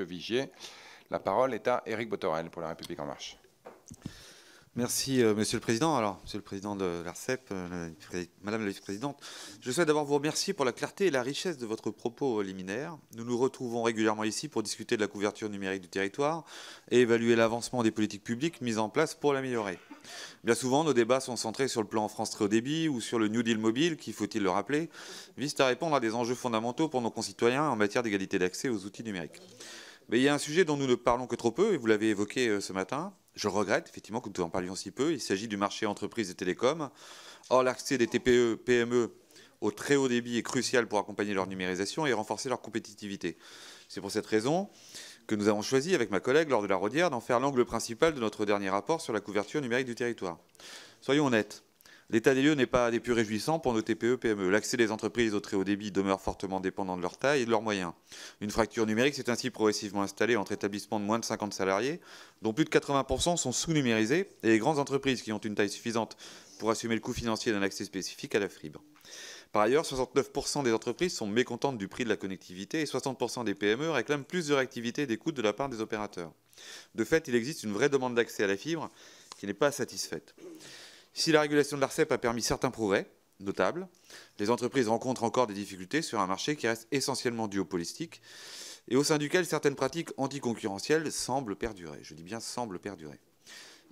Vigier. La parole est à Éric Bothorel pour La République En Marche. Merci, Monsieur le Président. Alors, Monsieur le Président de l'ARCEP, Madame la Vice-Présidente, je souhaite d'abord vous remercier pour la clarté et la richesse de votre propos liminaire. Nous nous retrouvons régulièrement ici pour discuter de la couverture numérique du territoire et évaluer l'avancement des politiques publiques mises en place pour l'améliorer. Bien souvent, nos débats sont centrés sur le plan France Très Haut Débit ou sur le New Deal mobile, qui, faut-il le rappeler, vise à répondre à des enjeux fondamentaux pour nos concitoyens en matière d'égalité d'accès aux outils numériques. Mais il y a un sujet dont nous ne parlons que trop peu, et vous l'avez évoqué ce matin. Je regrette effectivement que nous en parlions si peu. Il s'agit du marché entreprises et télécoms. Or, l'accès des TPE, PME au très haut débit est crucial pour accompagner leur numérisation et renforcer leur compétitivité. C'est pour cette raison que nous avons choisi, avec ma collègue Laure de la Raudière, d'en faire l'angle principal de notre dernier rapport sur la couverture numérique du territoire. Soyons honnêtes. L'état des lieux n'est pas des plus réjouissants pour nos TPE-PME. L'accès des entreprises au très haut débit demeure fortement dépendant de leur taille et de leurs moyens. Une fracture numérique s'est ainsi progressivement installée entre établissements de moins de 50 salariés, dont plus de 80% sont sous-numérisés, et les grandes entreprises qui ont une taille suffisante pour assumer le coût financier d'un accès spécifique à la fibre. Par ailleurs, 69% des entreprises sont mécontentes du prix de la connectivité et 60% des PME réclament plus de réactivité et d'écoute de la part des opérateurs. De fait, il existe une vraie demande d'accès à la fibre qui n'est pas satisfaite. Si la régulation de l'ARCEP a permis certains progrès notables, les entreprises rencontrent encore des difficultés sur un marché qui reste essentiellement duopolistique et au sein duquel certaines pratiques anticoncurrentielles semblent perdurer. Je dis bien semblent perdurer.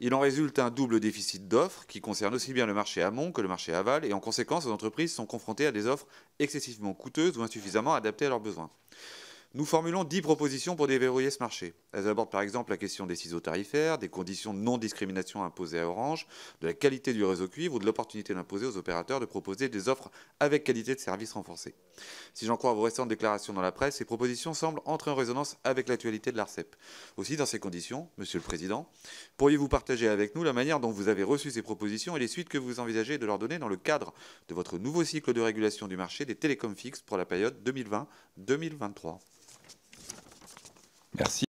Il en résulte un double déficit d'offres qui concerne aussi bien le marché amont que le marché aval et en conséquence, les entreprises sont confrontées à des offres excessivement coûteuses ou insuffisamment adaptées à leurs besoins. Nous formulons 10 propositions pour déverrouiller ce marché. Elles abordent par exemple la question des ciseaux tarifaires, des conditions de non-discrimination imposées à Orange, de la qualité du réseau cuivre ou de l'opportunité d'imposer aux opérateurs de proposer des offres avec qualité de service renforcée. Si j'en crois vos récentes déclarations dans la presse, ces propositions semblent entrer en résonance avec l'actualité de l'ARCEP. Aussi, dans ces conditions, Monsieur le Président, pourriez-vous partager avec nous la manière dont vous avez reçu ces propositions et les suites que vous envisagez de leur donner dans le cadre de votre nouveau cycle de régulation du marché des télécoms fixes pour la période 2020-2023 ? Merci.